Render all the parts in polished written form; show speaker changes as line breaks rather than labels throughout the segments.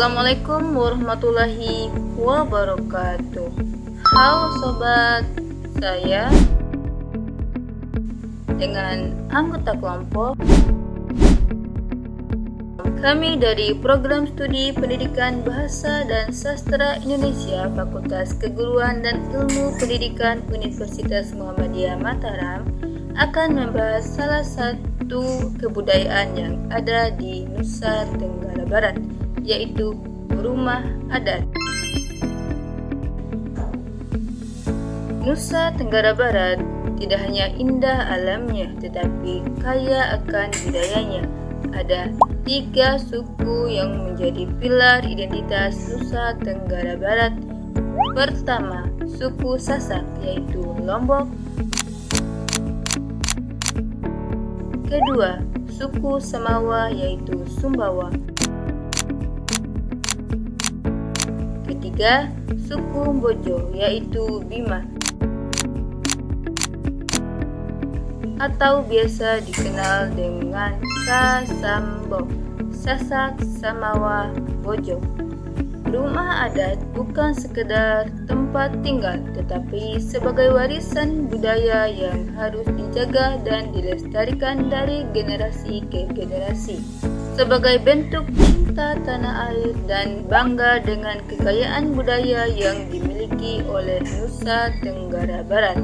Assalamualaikum warahmatullahi wabarakatuh. Halo sobat, saya dengan anggota kelompok kami dari Program Studi Pendidikan Bahasa dan Sastra Indonesia Fakultas Keguruan dan Ilmu Pendidikan Universitas Muhammadiyah Mataram akan membahas salah satu kebudayaan yang ada di Nusa Tenggara Barat, yaitu rumah adat. Nusa Tenggara Barat tidak hanya indah alamnya, tetapi kaya akan budayanya. Ada 3 suku yang menjadi pilar identitas Nusa Tenggara Barat. Pertama, suku Sasak, yaitu Lombok. Kedua, suku Samawa, yaitu Sumbawa. Ketiga, suku Bojo, yaitu Bima, atau biasa dikenal dengan Sasambo, Sasak, Samawa, Bojo. Rumah adat bukan sekedar tempat tinggal, tetapi sebagai warisan budaya yang harus dijaga dan dilestarikan dari generasi ke generasi. Sebagai bentuk cinta tanah air dan bangga dengan kekayaan budaya yang dimiliki oleh Nusa Tenggara Barat.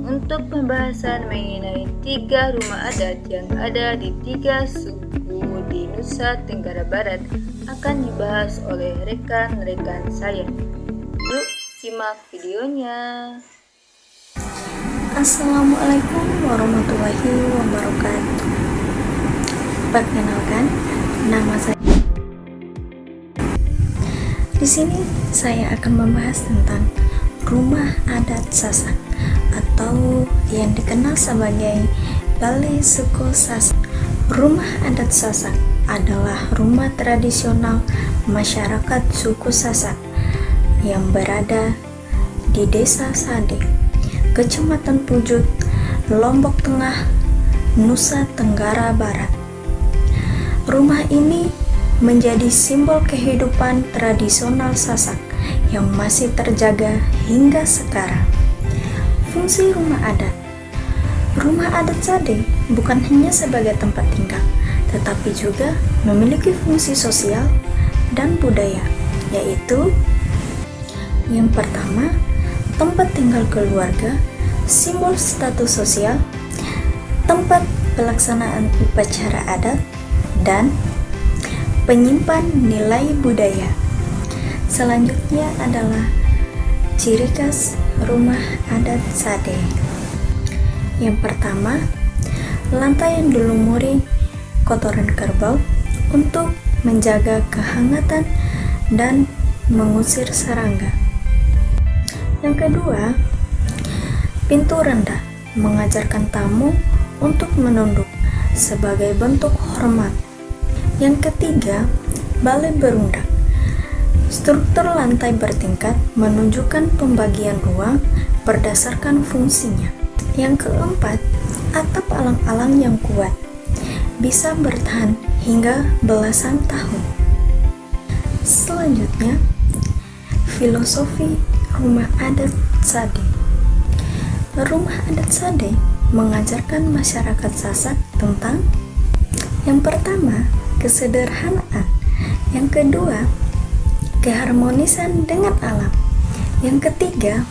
Untuk pembahasan mengenai 3 rumah adat yang ada di 3 suku di Nusa Tenggara Barat akan dibahas oleh rekan-rekan saya. Yuk simak videonya.
Assalamualaikum warahmatullahi wabarakatuh. Perkenalkan, nama saya. Di sini saya akan membahas tentang rumah adat Sasak atau yang dikenal sebagai Balai Suku Sasak. Rumah adat Sasak adalah rumah tradisional masyarakat suku Sasak yang berada di Desa Sade, Kecamatan Pujut, Lombok Tengah, Nusa Tenggara Barat. Rumah ini menjadi simbol kehidupan tradisional Sasak yang masih terjaga hingga sekarang. Fungsi rumah adat. Rumah adat Sade bukan hanya sebagai tempat tinggal, tetapi juga memiliki fungsi sosial dan budaya, yaitu yang pertama, tempat tinggal keluarga, simbol status sosial, tempat pelaksanaan upacara adat, dan penyimpan nilai budaya. Selanjutnya adalah ciri khas rumah adat Sade. Yang pertama, lantai yang dilumuri kotoran kerbau untuk menjaga kehangatan dan mengusir serangga. Yang kedua, pintu rendah mengajarkan tamu untuk menunduk sebagai bentuk hormat. Yang ketiga, balai berundak. Struktur lantai bertingkat menunjukkan pembagian ruang berdasarkan fungsinya. Yang keempat, atap alang-alang yang kuat bisa bertahan hingga belasan tahun. Selanjutnya, filosofi rumah adat Sade. Rumah adat Sade mengajarkan masyarakat Sasak tentang yang pertama, kesederhanaan. Yang kedua, keharmonisan dengan alam. Yang ketiga,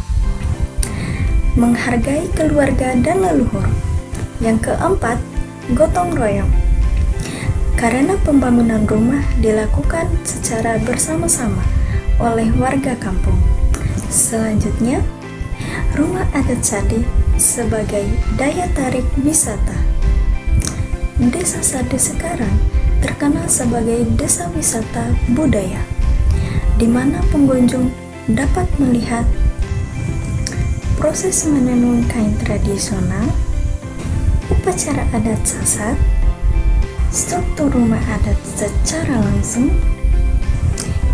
menghargai keluarga dan leluhur. Yang keempat, gotong royong. Karena pembangunan rumah dilakukan secara bersama-sama oleh warga kampung. Selanjutnya, rumah adat Sade sebagai daya tarik wisata. Desa Sade sekarang terkenal sebagai desa wisata budaya, di mana pengunjung dapat melihat proses menenun kain tradisional, upacara adat Sasak, struktur rumah adat secara langsung,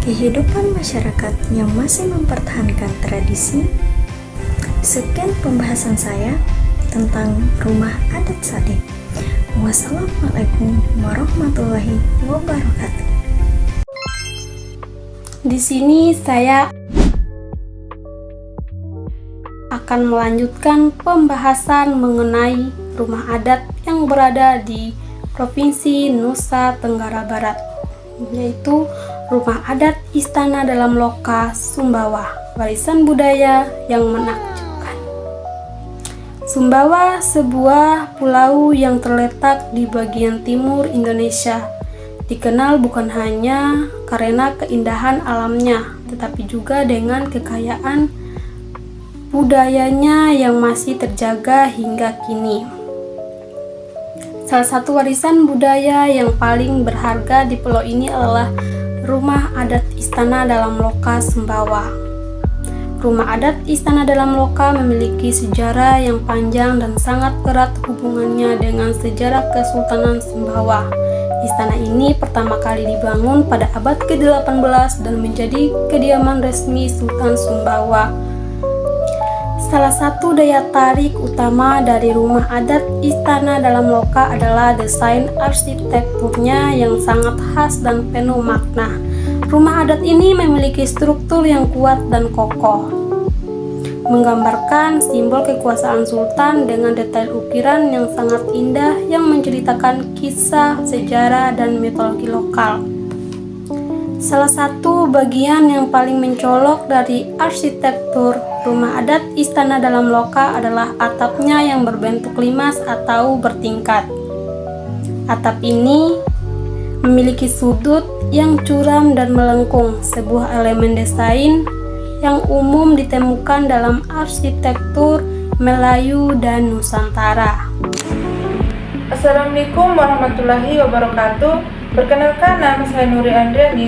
kehidupan masyarakat yang masih mempertahankan tradisi. Sekian pembahasan saya tentang rumah adat Sade. Wassalamualaikum warahmatullahi wabarakatuh.
Di sini saya akan melanjutkan pembahasan mengenai rumah adat yang berada di Provinsi Nusa Tenggara Barat, yaitu Rumah Adat Istana Dalam Loka Sumbawa, warisan budaya yang menakjubkan. Sumbawa, sebuah pulau yang terletak di bagian timur Indonesia, dikenal bukan hanya karena keindahan alamnya, tetapi juga dengan kekayaan budayanya yang masih terjaga hingga kini. Salah satu warisan budaya yang paling berharga di pulau ini adalah Rumah Adat Istana Dalam Loka Sumbawa. Rumah Adat Istana Dalam Loka memiliki sejarah yang panjang dan sangat erat hubungannya dengan sejarah Kesultanan Sumbawa. Istana ini pertama kali dibangun pada abad ke-18 dan menjadi kediaman resmi Sultan Sumbawa. Salah satu daya tarik utama dari Rumah Adat Istana Dalam Loka adalah desain arsitekturnya yang sangat khas dan penuh makna. Rumah adat ini memiliki struktur yang kuat dan kokoh, menggambarkan simbol kekuasaan sultan dengan detail ukiran yang sangat indah yang menceritakan kisah, sejarah, dan mitologi lokal. Salah satu bagian yang paling mencolok dari arsitektur Rumah Adat Istana Dalam Loka adalah atapnya yang berbentuk limas atau bertingkat. Atap ini memiliki sudut yang curam dan melengkung, sebuah elemen desain yang umum ditemukan dalam arsitektur Melayu dan Nusantara.
Assalamualaikum warahmatullahi wabarakatuh. Perkenalkan, nama saya Nuri Andriani.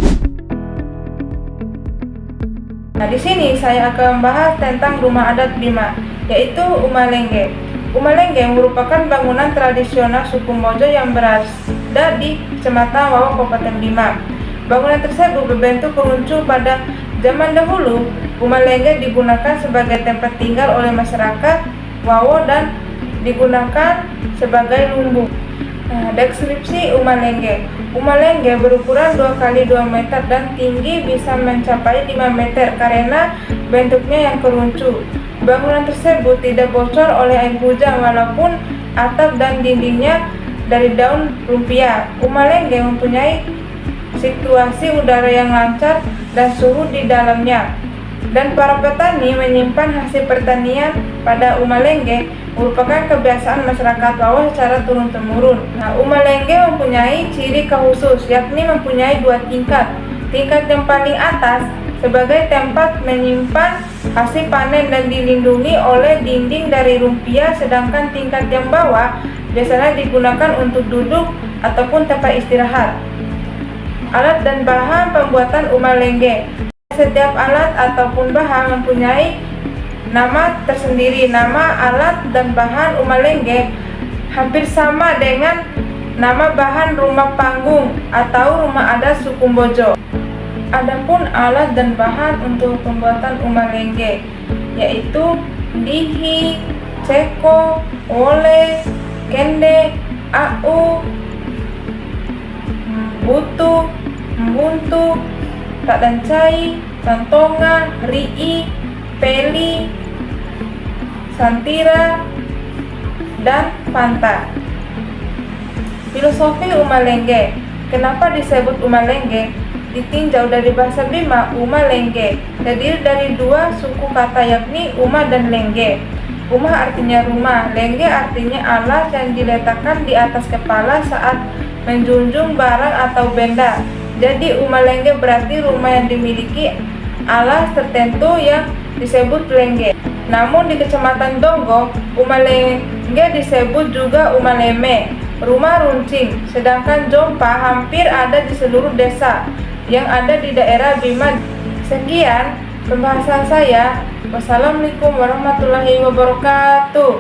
Nah, di sini saya akan membahas tentang rumah adat Bima, yaitu Umalenge. Umalenge merupakan bangunan tradisional suku Mojo yang berada di Kecamatan Wawo, Kabupaten Bima. Bangunan tersebut berbentuk runcu. Pada zaman dahulu, Umalenge digunakan sebagai tempat tinggal oleh masyarakat Wawo dan digunakan sebagai lumbung. Deskripsi Umalenge. Umalenge berukuran 2 kali 2 meter dan tinggi bisa mencapai 5 meter karena bentuknya yang keruncu. Bangunan tersebut tidak bocor oleh air hujan walaupun atap dan dindingnya dari daun lumpia. Umalenge mempunyai situasi udara yang lancar dan suhu di dalamnya. Dan para petani menyimpan hasil pertanian pada Umalenge merupakan kebiasaan masyarakat Wawo secara turun-temurun. Nah, Umalenge mempunyai ciri khusus, yakni mempunyai 2 tingkat. Tingkat yang paling atas sebagai tempat menyimpan hasil panen dan dilindungi oleh dinding dari lumpia, sedangkan tingkat yang bawah biasanya digunakan untuk duduk ataupun tempat istirahat. Alat dan bahan pembuatan Umalenge. Setiap alat ataupun bahan mempunyai nama tersendiri. Nama alat dan bahan Umalenge hampir sama dengan nama bahan rumah panggung atau rumah adat suku Bojo. Adapun alat dan bahan untuk pembuatan Umalenge yaitu lihi, ceko, ole, kende, au, butu, mbuntu, tak dancai, santonga, rii, peli, santira, dan panta. Filosofi Umalenge. Kenapa disebut Umalenge? Ditinjau dari bahasa Bima, Umalenge terdiri dari 2 suku kata, yakni Uma dan Lenge. Uma artinya rumah, Lenge artinya alas yang diletakkan di atas kepala saat menjunjung barang atau benda. Jadi Umalenge berarti rumah yang dimiliki alas tertentu yang disebut lenge. Namun di Kecamatan Donggo, Umalenge disebut juga Umaleme, rumah runcing. Sedangkan Jompa hampir ada di seluruh desa yang ada di daerah Bima. Sekian pembahasan saya. Wassalamualaikum warahmatullahi wabarakatuh.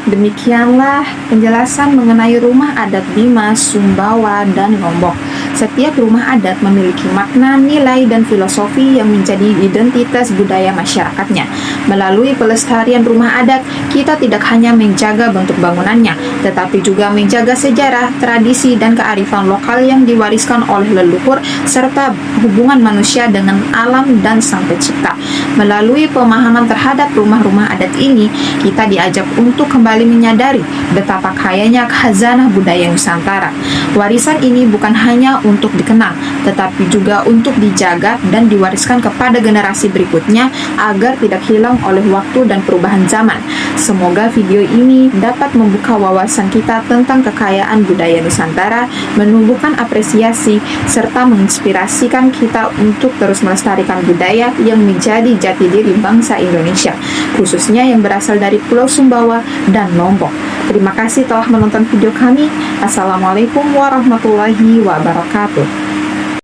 Demikianlah penjelasan mengenai rumah adat Bima, Sumbawa, dan Lombok. Setiap rumah adat memiliki makna, nilai, dan filosofi yang menjadi identitas budaya masyarakatnya. Melalui pelestarian rumah adat, kita tidak hanya menjaga bentuk bangunannya, tetapi juga menjaga sejarah, tradisi, dan kearifan lokal yang diwariskan oleh leluhur, serta hubungan manusia dengan alam dan Sang Pencipta. Melalui pemahaman terhadap rumah-rumah adat ini, kita diajak untuk kembali menyadari betapa kayanya khazanah budaya Nusantara. Warisan ini bukan hanya untuk dikenal, tetapi juga untuk dijaga dan diwariskan kepada generasi berikutnya agar tidak hilang oleh waktu dan perubahan zaman. Semoga video ini dapat membuka wawasan kita tentang kekayaan budaya Nusantara, menumbuhkan apresiasi, serta menginspirasikan kita untuk terus melestarikan budaya yang menjadi jati diri bangsa Indonesia, khususnya yang berasal dari Pulau Sumbawa dan Lombok. Terima kasih telah menonton video kami. Assalamualaikum warahmatullahi wabarakatuh.